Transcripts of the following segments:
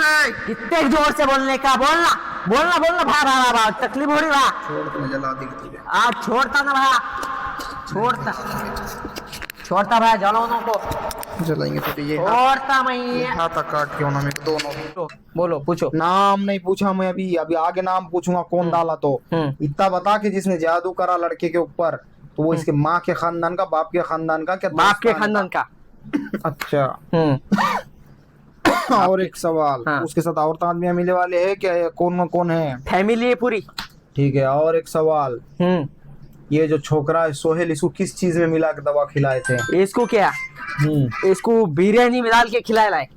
से। कितने जोर से बोलने का, बोलना बोलना बोलना भा भा भा, तकलीफ हो रही भा। छोड़ तो जला दी तुझे। आज छोड़ता ना भा, छोड़ता छोड़ता भा, जलाओ को जलाएंगे तो ये छोड़ता मैं। हाथ काट के होना मेरे दोनों। बोलो पूछो। नाम नहीं पूछा मैं, अभी अभी आगे नाम पूछूंगा कौन डाला तो। इतना बता कि जिसने जादू करा लड़के के ऊपर, तो वो इसके माँ के खानदान का, बाप के खानदान का, क्या बाप के खानदान का? अच्छा। और एक सवाल, उसके साथ और आदमी मिले वाले हैं क्या, कौन कौन है? फैमिली है पूरी। ठीक है। और एक सवाल, ये जो छोकरा है सोहेल, इसको किस चीज में मिला के दवा खिलाए थे? इसको क्या, इसको बिरयानी में डाल के खिलाया लाए।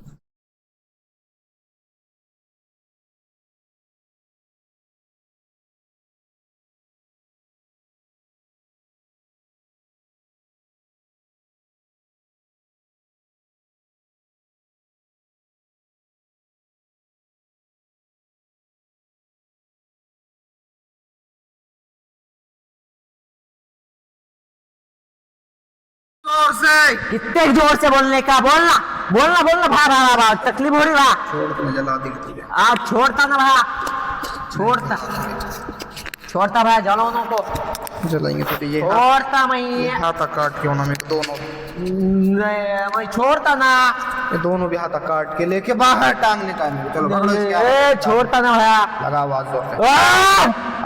जोर से। कितने जोर से बोलने का, बोलना बोलना बोलना भा भा भा, तकलीफ हो रही भा। छोड़ तो जला दी तुझे। आज छोड़ता ना भा, छोड़ता छोड़ता भा, जलाओ को जलाएंगे तो ये छोड़ता मैं। हाथ काट के होना मेरे दोनों। मैं छोड़ता ना, ये दोनों भी हाथ काट के लेके बाहर टांग निकाल। चलो पकड़ो इसके। छोड़ता ना भैया। लगा आवाज जोर से।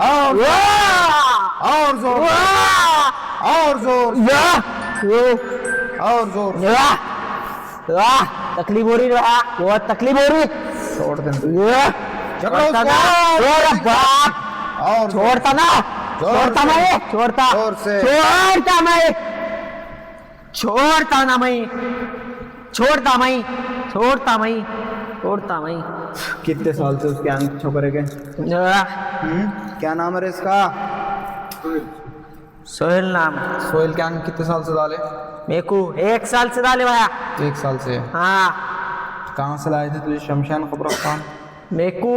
और जोर और जोर और जोर। तकलीफ हो रही है, बहुत तकलीफ हो रही। छोड़ दे। छोड़ता ना, और छोड़ता ना, छोड़ता मैं, छोड़ता छोड़ता मैं, छोड़ता ना मैं, छोड़ता मैं, छोड़ता मैं, छोड़ता मैं। कितने साल से उसके छोकरे के? क्या नाम है इसका? सोहेल नाम। सोहेल के अंग कितने साल से डाले? मेरे को 1 साल से डाले भैया। 1 साल से? हाँ। कहाँ से लाए थे तुझे शमशान कब्रिस्तान? मेरे को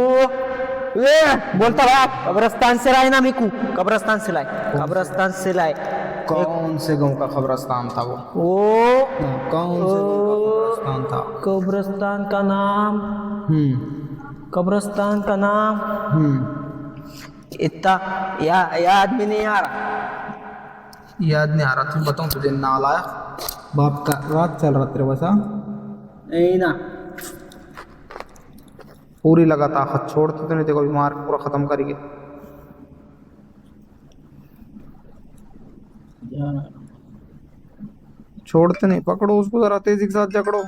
बोलता भैया कब्रिस्तान से लाए ना, मेरे को कब्रिस्तान से लाए, कब्रिस्तान से लाए। कौन से गांव का कब्रिस्तान था वो? कौन से कब्रिस्तान था? कब्रिस्तान का नाम, कब्रिस्तान का नाम इतना याद भी नहीं आ रहा। याद नहीं आ रहा? तुम बताऊं तुझे? नालायक बाप का रात चल रहा तेरे बसा नहीं ना। पूरी लगा ताकत, छोड़ते तो नहीं, देखो बीमार पूरा खत्म करेगी। छोड़ते नहीं, पकड़ो उसको जरा तेजी के साथ जकड़ो।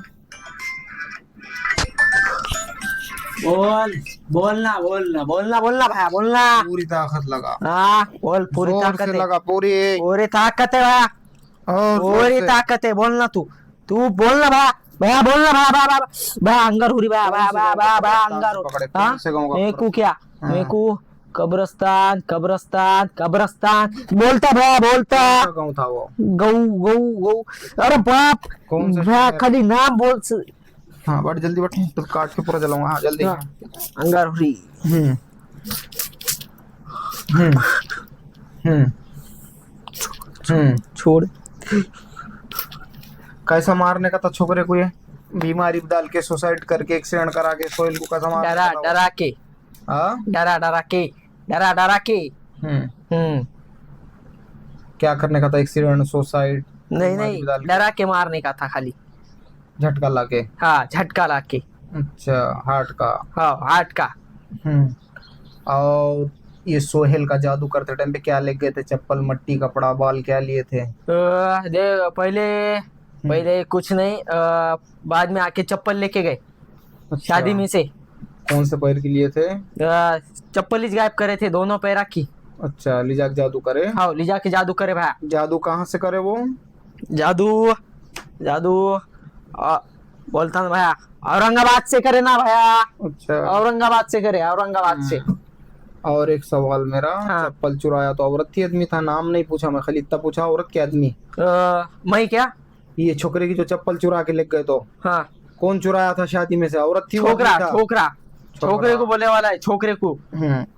बोल बोलना बोलना बोलना बोलना भैया, बोलना। पूरी ताकत लगा। हाँ बोल, पूरी ताकत है, लगा पूरी ताकत है भैया, पूरी ताकत है। बोलना तू बोलना भैया, भैया बोलना भैया, भैया भैया अंगर हो रही भैया, भैया भैया भैया भैया अंगर हो। मेरे को क्या, मेरे को कब्रिस्तान कब्रिस्तान कब्रिस्तान बोलता भैया, बोलता। गाँव था वो? गऊ गऊ गऊ। अरे बाप, कौन सा भैया खाली नाम बोल। हाँ बट जल्दी बट, तो काट के पूरा जलाऊंगा। हाँ जल्दी। अंगार हो रही। छोड़। कैसा मारने का था छोकरे को? ये बीमारी डाल के, सुसाइड करके, एक्सीडेंट करा के सोहेल को कैसा मार? डरा डरा के, डरा डरा के, डरा डरा के। क्या करने का था? Accident, suicide? नहीं नहीं, डरा के मारने का था खाली। झटका लाके? हाँ झटका लाके। अच्छा, हार्ट का? हाँ हार्ट का। और ये सोहेल का जादू करते टाइम पे क्या ले गए थे? चप्पल, मट्टी, कपड़ा, बाल क्या लिए थे? पहले कुछ नहीं, बाद में आके चप्पल लेके गए। अच्छा। शादी में से। कौन से पैर के लिए थे? चप्पल ही गायब करे थे, दोनों पैरा की। अच्छा, लिजा के जादू करे? हाँ लिजा के जादू करे भाई। जादू कहाँ से करे वो? जादू बोलता ना भैया, औरंगाबाद से करे ना भैया। अच्छा, औरंगाबाद से करे, औरंगाबाद से। और एक सवाल मेरा, चप्पल चुराया तो औरत की आदमी था? नाम नहीं पूछा मैं, खाली इतना पूछा औरत की आदमी। मैं क्या, ये छोकरे की जो चप्पल चुरा के ले गए तो कौन चुराया था शादी में से? औरत थी? छोकरा छोकरा छोकरे को बोले वाला है, छोकरे को।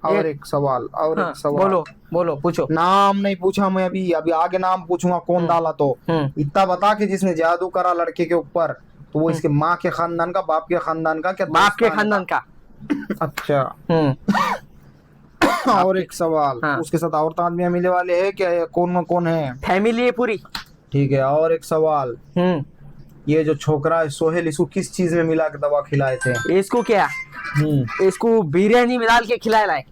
और एक सवाल, एक सवाल। बोलो बोलो पूछो। नाम नहीं पूछा मैं, अभी अभी आगे नाम पूछूंगा कौन डाला तो। इतना बता कि जिसने जादू करा लड़के के ऊपर, तो वो इसके माँ के खानदान का, बाप के खानदान का, क्या बाप के दोस्तान खानदान का। का? अच्छा। हम्म। और एक सवाल, हाँ। उसके साथ और आदमियां मिलने वाले हैं क्या, ये कौन कौन है? फैमिली है पूरी। ठीक है। और एक सवाल, हम्म। ये जो छोकरा है सोहेल, इसको किस चीज में मिला के दवा खिलाए थे? इसको क्या, इसको बिरयानी में डाल के खिलाया लाए।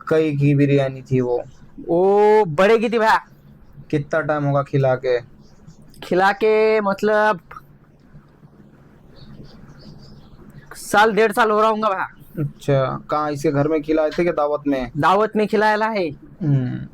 कई की बिरयानी थी वो? वो बड़े की थी भैया। कितना टाइम होगा खिला के? खिला के मतलब साल 1.5 साल हो रहा होगा भैया। अच्छा, कहाँ, इसके घर में खिलाए थे कि दावत में? दावत में खिलाया ला है। हम्म।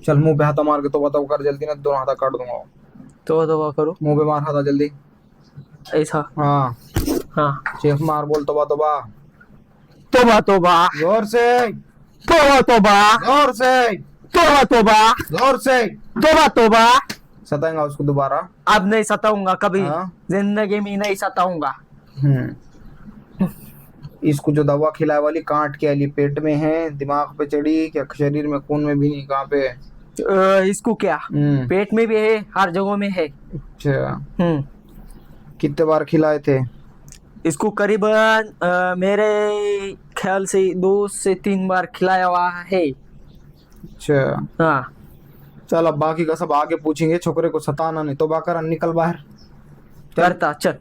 चल मुंह पे हाथा मार के तो बताओ कर जल्दी, ना दोनों हाथा काट दूंगा। तो दवा करो। मुंह पे मार हाथा जल्दी। ऐसा। हाँ, हाँ। चेख मार, बोल तोबा तोबा। तोबा तोबा। जोर से। तोबा तोबा। जोर से। तोबा तोबा। जोर से। तोबा तोबा। सताएंगा उसको दोबारा? अब नहीं सताऊंगा कभी। हाँ? जिंदगी में नहीं सताऊंगा। इसको जो दवा खिलाए वाली काट के आली, पेट में है, दिमाग पे चढ़ी क्या, शरीर में, खून में भी नहीं, कहाँ पे? इसको क्या, पेट में भी है, हर जगह में है। अच्छा। कितने बार खिलाए थे? इसको करीबन मेरे ख्याल से 2 से 3 बार खिलाया हुआ है। अच्छा। हाँ। चल अब बाकी का सब आगे पूछेंगे, छोकरे को सताना नहीं। तो बाकर निकल बाहर। करता चल।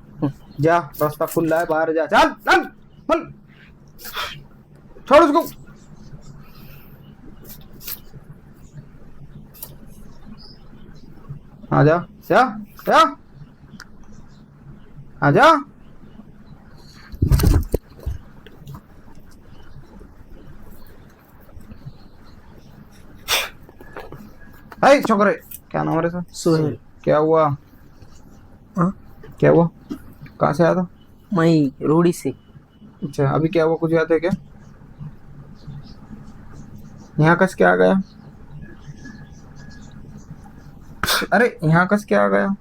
जा, रास्ता खुला है, बाहर जा। चल चल चल, छोड़ उसको। आजा जा जा, आजा। हाय छोकरे, क्या नाम है रे? सोहेल। क्या हुआ? हाँ? क्या हुआ? कहाँ से आया था? मैं रोड़ी से। अच्छा, अभी क्या हुआ, कुछ याद है क्या? यहाँ कस क्या आ गया? अरे यहाँ कस क्या आ गया?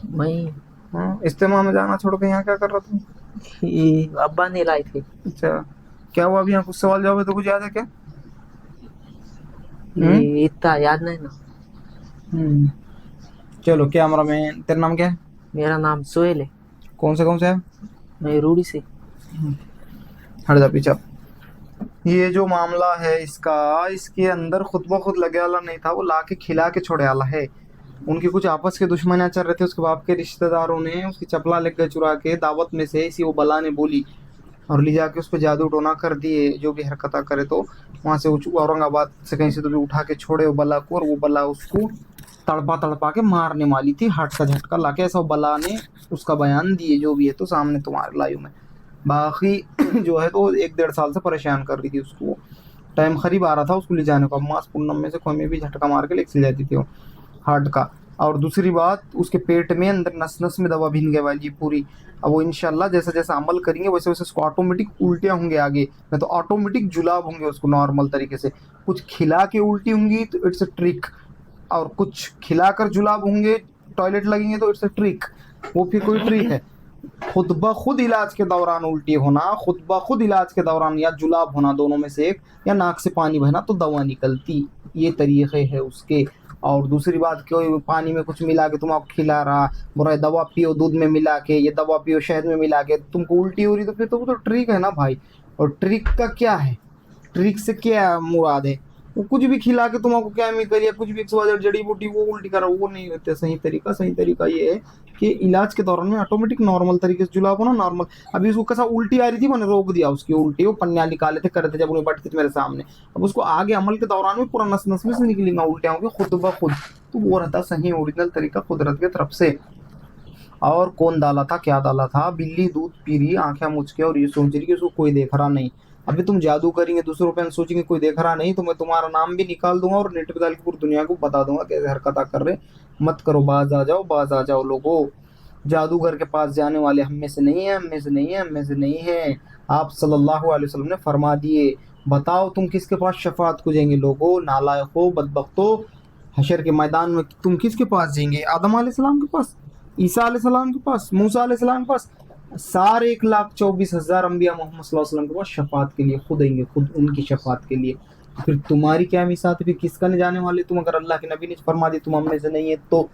मैं इस्तेमाल में जाना छोड़ के यहाँ क्या कर रहा था? ये अब्बा ने लाई थी। अच्छा, क्या हुआ? अभी यहाँ कुछ सवाल जवाब है तो कुछ याद है क्या? ये इतना याद नहीं ना। चलो, कैमरा मैन, तेरा नाम क्या है? मेरा नाम सोहेल है। कौन से है? मैं रूड़ी से। हट जा पीछे। ये जो मामला है इसका, इसके अंदर खुद ब खुद लगे वाला नहीं था, वो लाके खिला के छोड़े वाला है। उनके कुछ आपस के दुश्मनियां चल रहे थे, उसके बाप के रिश्तेदारों ने उसकी चपला लेकर गए चुरा के दावत में से, इसी वो बला ने बोली और ले जाके उस पर जादू टोना कर दिए। जो भी हरकत करे तो वहाँ से औरंगाबाद से कहीं से तो भी उठा के छोड़े वो बला को, और वो बला उसको तड़पा तड़पा के मारने वाली थी, हार्ट का झटका लाके। ऐसा बला ने उसका बयान दिए, जो भी है तो सामने तुम्हारे लाइव में। बाकी जो है तो 1-1.5 साल से परेशान कर रही थी उसको। टाइम करीब आ रहा था उसको ले जाने का, मास पूनम में से कोई में भी झटका मार के लेके जाती थी वो, हार्ट का। और दूसरी बात, उसके पेट में अंदर नस नस में दवा भिन गए वाली पूरी। अब वो इंशाल्लाह जैसा जैसा अमल करेंगे वैसे वैसे उसको ऑटोमेटिक उल्टियाँ होंगे आगे, नहीं तो ऑटोमेटिक जुलाब होंगे उसको नॉर्मल तरीके से। कुछ खिला के उल्टी होंगी तो इट्स अ ट्रिक, और कुछ खिलाकर जुलाब होंगे, टॉयलेट लगेंगे तो इट्स अ ट्रिक, वो फिर कोई ट्रिक है। खुद ब खुद इलाज के दौरान उल्टी होना, खुद ब खुद इलाज के दौरान या जुलाब होना, दोनों में से एक, या नाक से पानी बहना तो दवा निकलती, ये तरीके है उसके। और दूसरी बात, कोई पानी में कुछ मिला के तुम आपको खिला रहा, बोला दवा पियो दूध में मिला के, ये दवा पियो शहद में मिला के, तुमको उल्टी हो रही, तो फिर तो वो तो ट्रिक है ना भाई। और ट्रिक का क्या है, ट्रिक से क्या मुराद है? वो कुछ भी खिला के तुमको केमिकल या कुछ भी जड़ी बूटी वो उल्टी करा, वो नहीं होते। सही तरीका ये है कि इलाज के दौरान में ऑटोमेटिक नॉर्मल तरीके से जुलाब होना नॉर्मल। अभी उसको कैसा उल्टी आ रही थी, मैंने रोक दिया उसकी उल्टी, वो पन्निया निकाले थे करते जब उन्हें बैठते थे मेरे सामने। अब उसको आगे अमल के दौरान में पूरा नस नस में से निकलेगा उल्टियाँ होंगी खुद ब खुद, तो वो रहता सही ओरिजिनल तरीका कुदरत की तरफ से। और कौन डाला था, क्या डाला था? बिल्ली दूध पी रही, आंखें मुझ के, और ये सोच रही कि उसको कोई देख रहा नहीं। अभी तुम जादू करेंगे दूसरों पे, सोचेंगे कोई देख रहा नहीं, तो मैं तुम्हारा नाम भी निकाल दूंगा और नेट पे डाल के पूरी दुनिया को बता दूंगा कैसे हरकत कर रहे। मत करो, बाज आ जाओ लोगो। जादूगर के पास जाने वाले हम में से नहीं है, हम में से नहीं है, हम में से नहीं है। आप सल्लल्लाहु अलैहि वसल्लम ने फरमा दिए। बताओ तुम किसके पास शफात को जाएंगे लोगो, नालायको, बदबख्तो। हशर के मैदान में तुम किसके पास जाएंगे? आदम अलैहिस्सलाम के पास, ईसा अलैहिस्सलाम के पास, मूसा अलैहिस्सलाम के पास, सारे 1,24,000 अम्बिया मोहम्मद सल्लल्लाहु अलैहि वसल्लम के पास शफात के लिए खुद आएंगे, खुद उनकी शफात के लिए। तो फिर तुम्हारी क्या मिसाल है? फिर किसका नहीं जाने वाले तुम? अगर अल्लाह के नबी ने फरमा दी तुम हम में से नहीं है, तो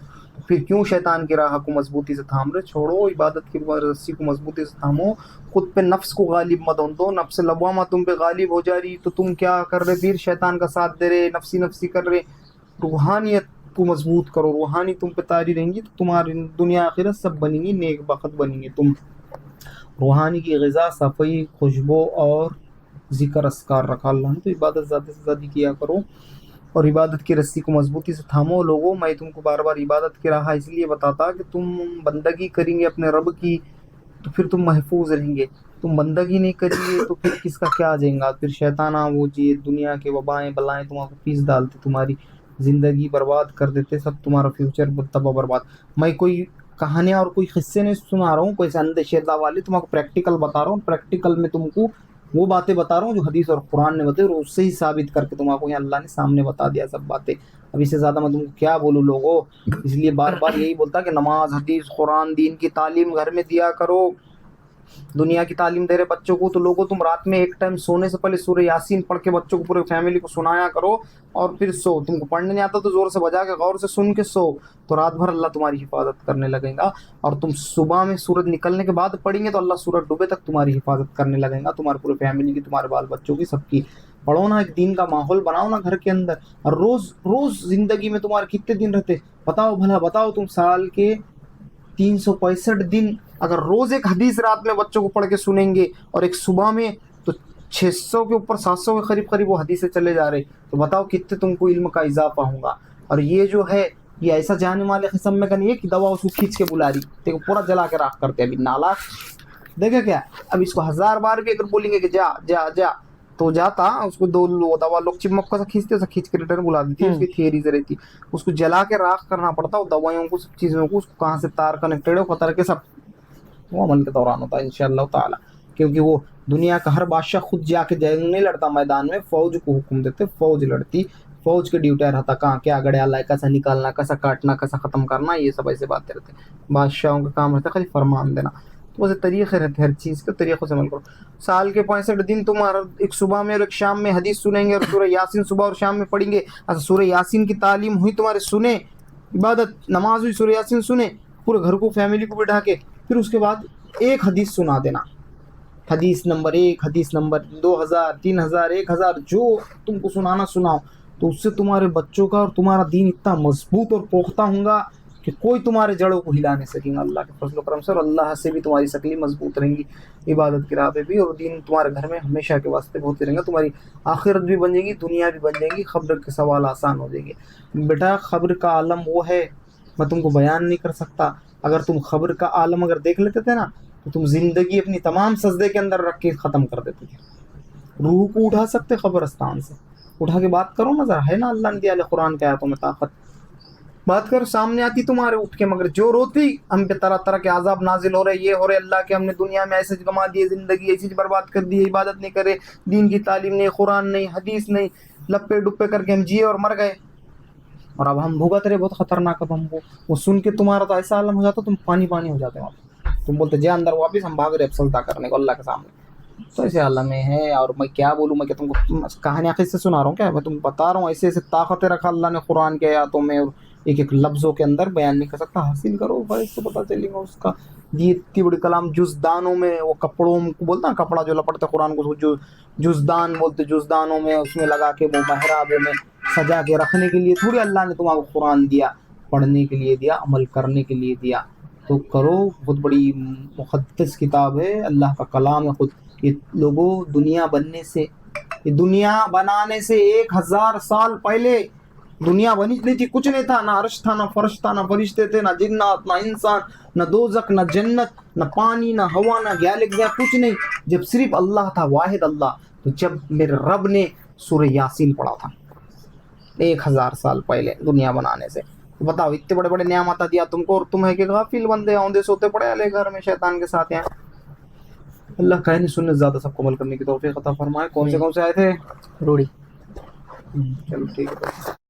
फिर क्यों शैतान की राह को मजबूती से थाम रहे? छोड़ो, इबादत की रस्सी को मजबूती से थामो, खुद पे नफ्स को गालिब मत होने दो। नफ्स लवामा तुम पे गालिब हो जा रही तो तुम क्या कर रहे? फिर शैतान का साथ दे रहे, नफसी नफसी कर रहे। रूहानियत को मजबूत करो, रूहानी तुम पे तारी रहेंगी तो तुम्हारी दुनिया आखिरत सब बनेंगी, नेक बखत बनेंगे तुम। रूहानी की ग़िज़ा, सफ़ाई, खुशबू और ज़िक्र अस्कार रखा अल्लाह ने, तो इबादत ज़्यादा से ज़्यादा किया करो और इबादत की रस्सी को मजबूती से थामो लोगों। मैं तुमको बार बार इबादत की राह इसलिए बताता कि तुम बंदगी करेंगे अपने रब की तो फिर तुम महफूज रहेंगे। तुम बंदगी नहीं करेंगे तो फिर किसका क्या आ जाएगा? फिर शैताना वो जी दुनिया के वबाएं बलाएं तुम्हारा पीस डालते, तुम्हारी ज़िंदगी बर्बाद कर देते, सब तुम्हारा फ्यूचर तबाह बर्बाद। मैं कोई कहानियाँ और कोई किस्से नहीं सुना रहा हूँ, कोई अंधश्रद्धा वाली, तुमको प्रैक्टिकल बता रहा हूँ। प्रैक्टिकल में तुमको वो बातें बता रहा हूँ जो हदीस और कुरान ने बताई, और उससे ही साबित करके तुमको यहाँ अल्लाह ने सामने बता दिया सब बातें। अब इससे ज़्यादा मैं तुमको क्या बोलूँ लोगों? इसलिए बार बार यही बोलता कि नमाज, हदीस, कुरान, दीन की तालीम घर में दिया करो। दुनिया की तालीम दे रहे बच्चों को तो लोगों तुम रात में एक टाइम सोने से पहले सूरह यासीन पढ़ के बच्चों को, पूरे फैमिली को सुनाया करो और फिर सो। तुमको पढ़ने नहीं आता तो जोर से बजा के गौर से सुन के सो, तो रात भर अल्लाह तुम्हारी हिफाजत करने लगेगा। और तुम सुबह में सूरज निकलने के बाद पढ़ेंगे तो अल्लाह सूरज डूबे तक तुम्हारी हिफाजत करने लगेगा, तुम्हारे पूरे फैमिली की, तुम्हारे बाल बच्चों की, सबकी। पढ़ो ना, एक दीन का माहौल बनाओ ना घर के अंदर। और रोज रोज जिंदगी में तुम्हारे कितने दिन रहते बताओ भला, बताओ तुम साल के 365 दिन अगर रोज एक हदीस रात में बच्चों को पढ़ के सुनेंगे और एक सुबह में, तो 600 के ऊपर 700 के करीब करीब वो हदीसें चले जा रहे, तो बताओ कितने तुमको इल्म का इजाफा होगा। और ये जो है ये ऐसा जाने वाले किस्म में का नहीं है कि दवा उसको खींच के बुला रही, देखो पूरा जला के राख करते अभी नाला देखे क्या। अब इसको 1000 बार भी अगर बोलेंगे कि जा जा जा तो जाता, उसको दो दवा लोग चिपक का खींचते, खींच के रिटर्न बुला देती है। उसकी थियरी से रहती, उसको जला के राख करना पड़ता है दवाइयों को, सब चीज़ों को, उसको कहाँ से तार कनेक्टेड हो पता के सब वो अमल के दौरान होता है इंशाअल्लाह ताला। क्योंकि वो दुनिया का हर बादशाह खुद जाके जंग नहीं लड़ता मैदान में, फौज को हुक्म देते, फौज लड़ती, फौज के ड्यूटी रहता कहाँ क्या गड़ियाला है, कैसा निकालना, कैसा काटना, कैसा ख़त्म करना, ये सब ऐसे बातें रहते। बादशाहों का काम रहता है खाली फरमान देना। तो वैसे तरीक़े रहते, हर चीज़ के तरीक़ों से अमल करो। साल के 65 दिन तुम्हारा एक सुबह में और एक शाम में हदीस सुनेंगे और सूरह यासीन सुबह और शाम में पढ़ेंगे। अच्छा, सूरह यासीन की तालीम हुई तुम्हारे, सुने, इबादत नमाज हुई, सूरह यासीन सुने, पूरे घर को फैमिली को बिठा के, फिर उसके बाद एक हदीस सुना देना, हदीस नंबर 1, हदीस नंबर 2000, 3000, 1000, जो तुमको सुनाना सुनाओ। तो उससे तुम्हारे बच्चों का और तुम्हारा दीन इतना मजबूत और पुख्ता होगा कि कोई तुम्हारे जड़ों को हिला नहीं सकेगा अल्लाह के फजल करम से। और अल्लाह से भी तुम्हारी शक्लें मजबूत रहेंगी, इबादत की राह पे भी, और दीन तुम्हारे घर में हमेशा के वास्ते होते रहेंगे। तुम्हारी आखिरत भी बन जाएगी, दुनिया भी बन जाएगी, खबर के सवाल आसान हो जाएंगे। बेटा खबर का आलम वो है, मैं तुमको बयान नहीं कर सकता। अगर तुम खबर का आलम अगर देख लेते थे ना, तो तुम जिंदगी अपनी तमाम सजदे के अंदर रख के ख़त्म कर देते थे। रूह को उठा सकते खबरस्तान से, उठा के बात करो ना ज़रा, है ना अल्लाह ने दिया कुरान के आयतों में ताकत, बात करो, सामने आती तुम्हारे उठ के। मगर जो रोती हम पे तरह तरह के आज़ाब नाजिल हो रहे, ये हो रहे, अल्लाह के हमने दुनिया में ऐसे गमा दिए, ज़िंदगी ऐसी बर्बाद कर दी, इबादत नहीं करे, दीन की तालीम नहीं, कुरान नहीं, हदीस नहीं, लप्पे डुप्पे करके हम जिए और मर गए, और अब हम भुगत रहे बहुत खतरनाक। अब हमको वो सुन के तुम्हारा तो ऐसा आलम हो जाता, तुम पानी पानी हो जाते वहाँ, तुम बोलते जा अंदर वापिस, हम भाग रहे अब सजदा करने को अल्लाह के सामने। तो ऐसे आलम में है। और मैं क्या बोलूँ, मैं क्या तुमको कहानियाँ किससे सुना रहा हूँ क्या, मैं तुमको बता रहा हूँ ऐसे ऐसे ताकतें रखा अल्लाह ने कुरान के आयतों में, और एक एक लफ्ज़ों के अंदर बयान नहीं कर सकता। हासिल करो भाई, इससे पता चलेगा उसका। ये इतनी बड़ी कलाम जुज़दानों में, वो कपड़ों को बोलता है, कपड़ा जो लपटते कुरान को जो जुज़दान बोलते, जुज़दानों में उसमें लगा के वो महराबों में सजा के रखने के लिए थोड़ी अल्लाह ने तुम्हारा कुरान दिया, पढ़ने के लिए दिया, अमल करने के लिए दिया। तो करो, बहुत बड़ी मुक़द्दस किताब है, अल्लाह का कलाम है खुद। ये लोगों दुनिया बनने से, ये दुनिया बनाने से 1000 साल पहले दुनिया बनी नहीं थी, कुछ नहीं था, ना अर्श था, ना फर्श था, ना फरिश्ते थे, ना जिन्नात, ना इंसान, ना दोज़ख, ना जन्नत, ना पानी, ना हवा, ना गैलेक्सी, कुछ नहीं। जब सिर्फ अल्लाह था, वाहिद अल्लाह, तो जब मेरे रब ने सूरह यासीन पढ़ा था 1000 साल पहले दुनिया बनाने से, तो बताओ इतने बड़े बड़े नियामत दिया तुमको और तुम है कि गाफिल बंदे औंधे सोते पड़े अले घर में शैतान के साथ यहाँ। अल्लाह कहने सुनने ज्यादा सबको अमल करने की तौफीक अता फरमाए। कौन से आए थे? रूढ़ी। चलो ठीक है।